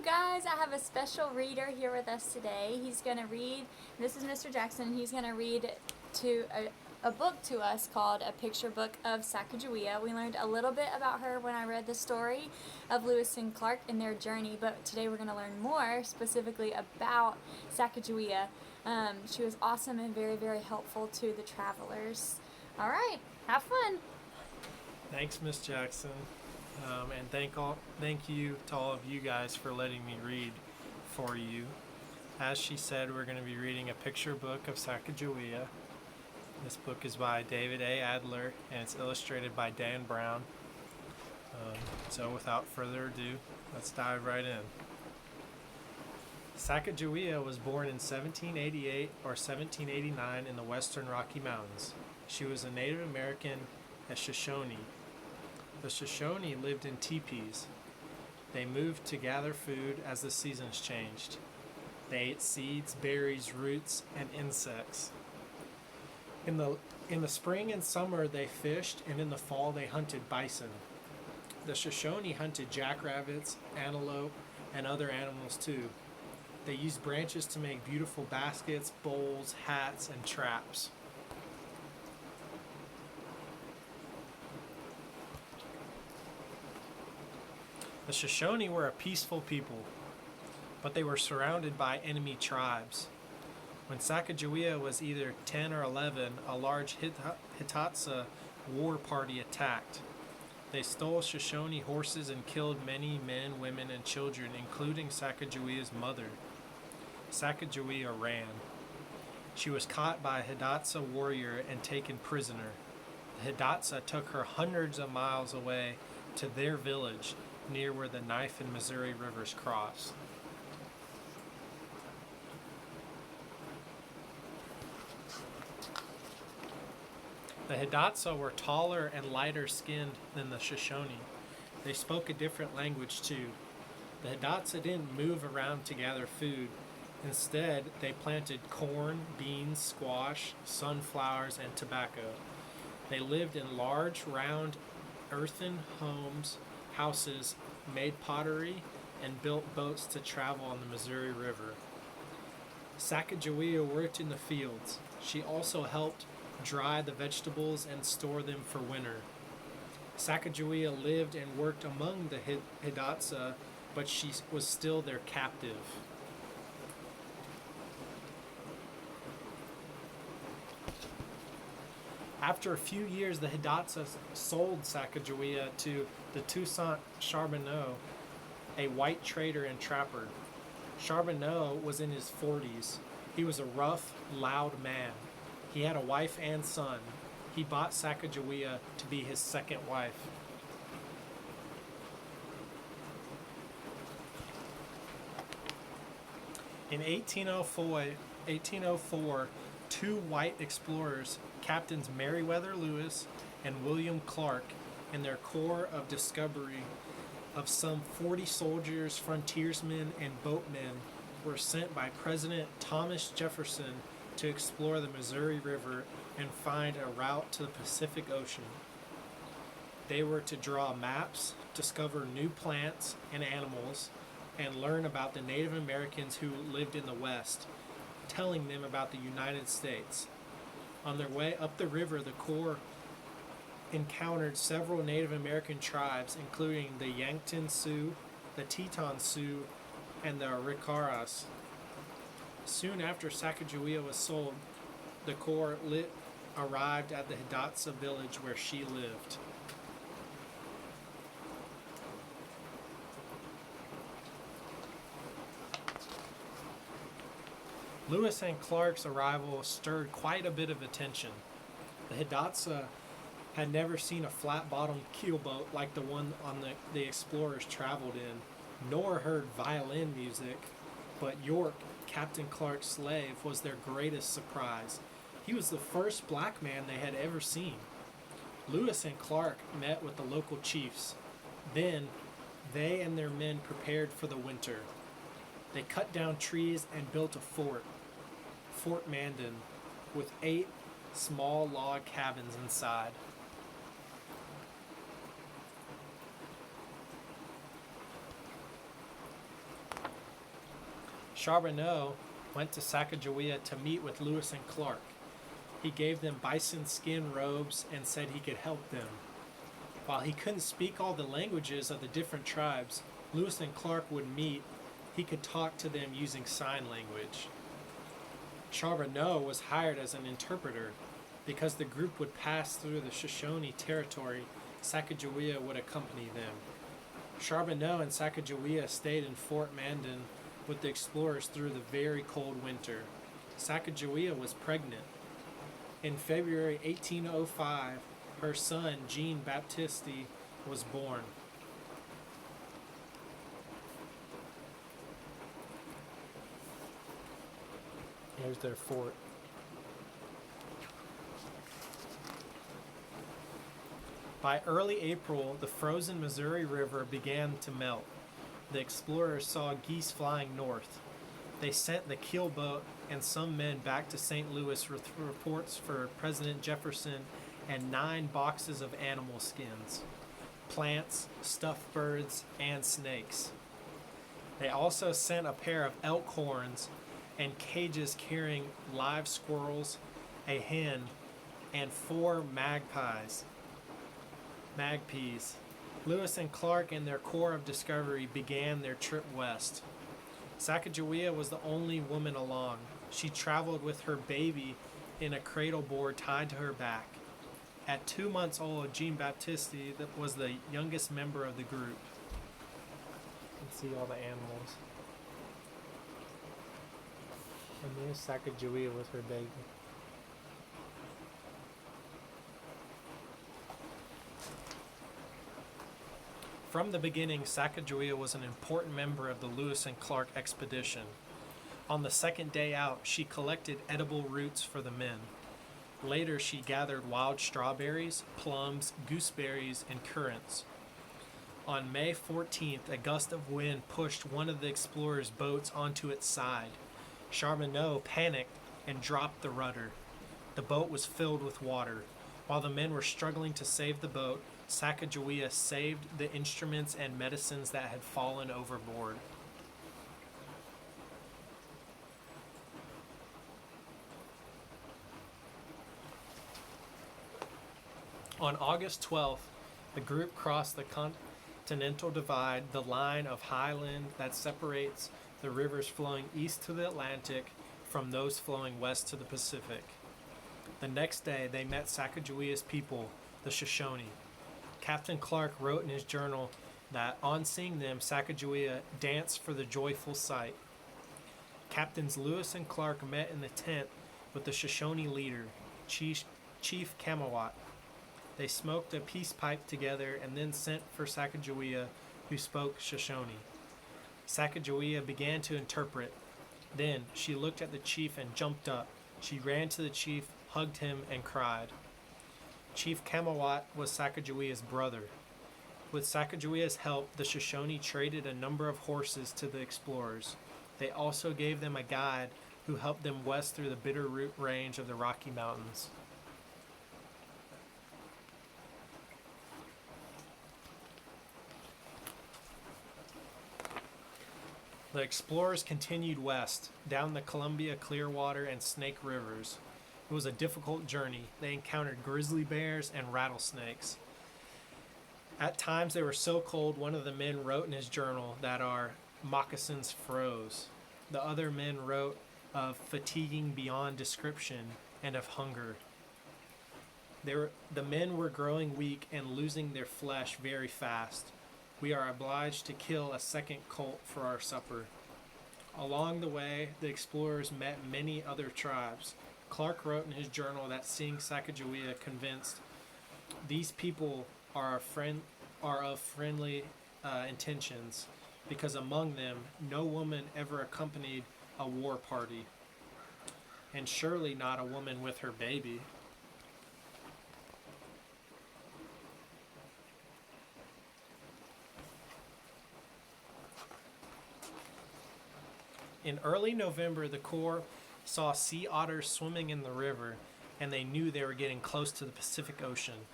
guys, I have a special reader here with us today. He's going to read, this is Mr. Jackson, he's going to read to a book to us called A Picture Book of Sacagawea. We learned a little bit about her when I read the story of Lewis and Clark and their journey, but today we're going to learn more specifically about Sacagawea. She was awesome and very, very helpful to the travelers. All right, have fun. Thanks, Miss Jackson, and thank you to all of you guys for letting me read for you. As she said, we're going to be reading A Picture Book of Sacagawea. This book is by David A. Adler, and it's illustrated by Dan Brown. So without further ado, let's dive right in. Sacagawea was born in 1788 or 1789 in the western Rocky Mountains. She was a Native American, a Shoshone. The Shoshone lived in teepees. They moved to gather food as the seasons changed. They ate seeds, berries, roots, and insects. In the spring and summer they fished, and in the fall they hunted bison. The Shoshone hunted jackrabbits, antelope, and other animals too. They used branches to make beautiful baskets, bowls, hats, and traps. The Shoshone were a peaceful people, but they were surrounded by enemy tribes. When Sacagawea was either 10 or 11, a large Hidatsa war party attacked. They stole Shoshone horses and killed many men, women, and children, including Sacagawea's mother. Sacagawea ran. She was caught by a Hidatsa warrior and taken prisoner. The Hidatsa took her hundreds of miles away to their village, near where the Knife and Missouri rivers cross. The Hidatsa were taller and lighter skinned than the Shoshone. They spoke a different language too. The Hidatsa didn't move around to gather food. Instead, they planted corn, beans, squash, sunflowers, and tobacco. They lived in large, round, earthen houses, made pottery, and built boats to travel on the Missouri River. Sacagawea worked in the fields. She also helped dry the vegetables and store them for winter. Sacagawea lived and worked among the Hidatsa, but she was still their captive. After a few years, the Hidatsa sold Sacagawea to the Toussaint Charbonneau, a white trader and trapper. Charbonneau was in his 40s. He was a rough, loud man. He had a wife and son. He bought Sacagawea to be his second wife. In 1804, two white explorers, Captains Meriwether Lewis and William Clark, and their corps of discovery of some 40 soldiers, frontiersmen, and boatmen were sent by President Thomas Jefferson to explore the Missouri River and find a route to the Pacific Ocean. They were to draw maps, discover new plants and animals, and learn about the Native Americans who lived in the West, telling them about the United States. On their way up the river, the Corps encountered several Native American tribes, including the Yankton Sioux, the Teton Sioux, and the Ricaras. Soon after Sacagawea was sold, the Corps arrived at the Hidatsa village where she lived. Lewis and Clark's arrival stirred quite a bit of attention. The Hidatsa had never seen a flat-bottomed keelboat like the one on the explorers traveled in, nor heard violin music, but York, Captain Clark's slave, was their greatest surprise. He was the first black man they had ever seen. Lewis and Clark met with the local chiefs. Then, they and their men prepared for the winter. They cut down trees and built a fort, Fort Mandan, with 8 small log cabins inside. Charbonneau went to Sacagawea to meet with Lewis and Clark. He gave them bison skin robes and said he could help them. While he couldn't speak all the languages of the different tribes Lewis and Clark would meet, he could talk to them using sign language. Charbonneau was hired as an interpreter. Because the group would pass through the Shoshone territory, Sacagawea would accompany them. Charbonneau and Sacagawea stayed in Fort Mandan with the explorers through the very cold winter. Sacagawea was pregnant. In February 1805, her son, Jean Baptiste, was born. Here's their fort. By early April, the frozen Missouri River began to melt. The explorers saw geese flying north. They sent the keel boat and some men back to St. Louis with reports for President Jefferson and 9 boxes of animal skins, plants, stuffed birds, and snakes. They also sent a pair of elk horns and cages carrying live squirrels, a hen, and 4 magpies. Lewis and Clark and their Corps of Discovery began their trip west. Sacagawea was the only woman along. She traveled with her baby in a cradle board tied to her back. At 2 months old, Jean Baptiste was the youngest member of the group. You can see all the animals. And there's Sacagawea with her baby. From the beginning, Sacagawea was an important member of the Lewis and Clark expedition. On the second day out, she collected edible roots for the men. Later, she gathered wild strawberries, plums, gooseberries, and currants. On May 14th, a gust of wind pushed one of the explorers' boats onto its side. Charbonneau panicked and dropped the rudder. The boat was filled with water. While the men were struggling to save the boat, Sacagawea saved the instruments and medicines that had fallen overboard. On August 12th, the group crossed the Continental Divide, the line of highland that separates the rivers flowing east to the Atlantic from those flowing west to the Pacific. The next day, they met Sacagawea's people, the Shoshone. Captain Clark wrote in his journal that on seeing them, Sacagawea danced for the joyful sight. Captains Lewis and Clark met in the tent with the Shoshone leader, Chief Camawat. They smoked a peace pipe together and then sent for Sacagawea, who spoke Shoshone. Sacagawea began to interpret. Then she looked at the chief and jumped up. She ran to the chief, hugged him, and cried. Chief Camawat was Sacagawea's brother. With Sacagawea's help, the Shoshone traded a number of horses to the explorers. They also gave them a guide who helped them west through the Bitterroot Range of the Rocky Mountains. The explorers continued west, down the Columbia, Clearwater, and Snake Rivers. It was a difficult journey. They encountered grizzly bears and rattlesnakes. At times they were so cold, one of the men wrote in his journal that our moccasins froze. The other men wrote of fatiguing beyond description and of hunger. The men were growing weak and losing their flesh very fast. We are obliged to kill a second colt for our supper. Along the way, the explorers met many other tribes. Clark wrote in his journal that seeing Sacagawea convinced these people are of friendly intentions, because among them no woman ever accompanied a war party, and surely not a woman with her baby. In early November, the Corps saw sea otters swimming in the river, and they knew they were getting close to the Pacific Ocean.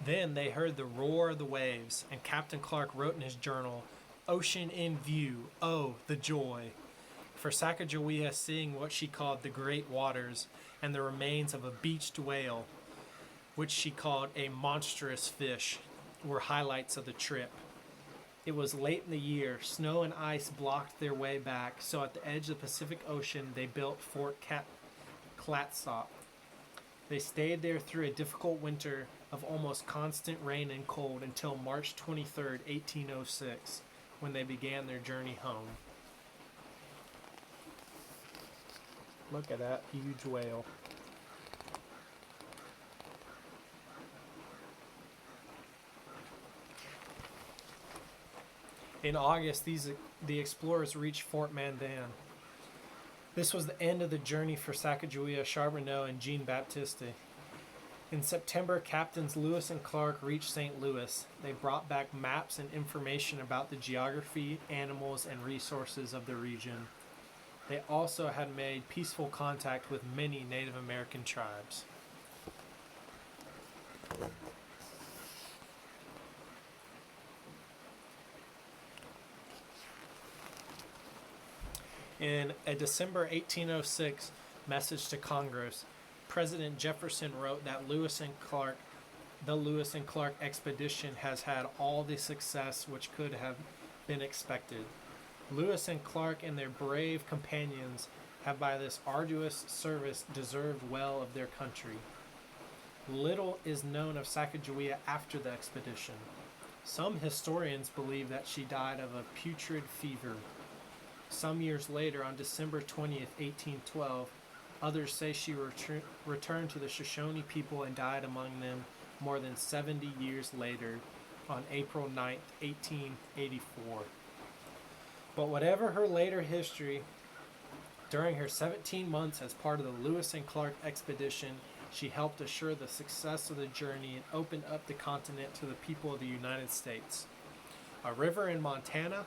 Then they heard the roar of the waves, and Captain Clark wrote in his journal, "Ocean in view, oh, the joy." for Sacagawea seeing what she called the Great Waters and the remains of a beached whale, which she called a monstrous fish, were highlights of the trip. It was late in the year. Snow and ice blocked their way back, so at the edge of the Pacific Ocean, they built Fort Clatsop. They stayed there through a difficult winter of almost constant rain and cold until March 23rd, 1806, when they began their journey home. Look at that huge whale. In August, the explorers reached Fort Mandan. This was the end of the journey for Sacagawea, Charbonneau, and Jean-Baptiste. In September, Captains Lewis and Clark reached St. Louis. They brought back maps and information about the geography, animals, and resources of the region. They also had made peaceful contact with many Native American tribes. In a December 1806 message to Congress, President Jefferson wrote that the Lewis and Clark expedition has had all the success which could have been expected. Lewis and Clark and their brave companions have by this arduous service deserved well of their country. Little is known of Sacagawea after the expedition. Some historians believe that she died of a putrid fever. Some years later, on December 20th, 1812, others say she returned to the Shoshone people and died among them more than 70 years later, on April 9th, 1884. But whatever her later history, during her 17 months as part of the Lewis and Clark expedition, she helped assure the success of the journey and opened up the continent to the people of the United States. A river in Montana,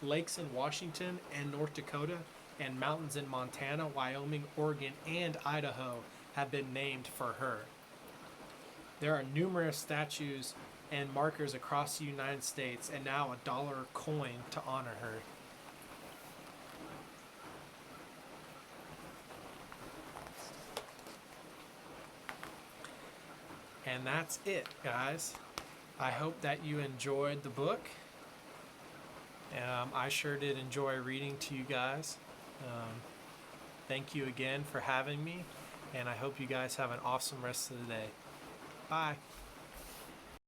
lakes in Washington and North Dakota, and mountains in Montana, Wyoming, Oregon, and Idaho have been named for her. There are numerous statues and markers across the United States, and now a dollar coin to honor her. And that's it, guys. I hope that you enjoyed the book. I sure did enjoy reading to you guys. Thank you again for having me, and I hope you guys have an awesome rest of the day. Bye.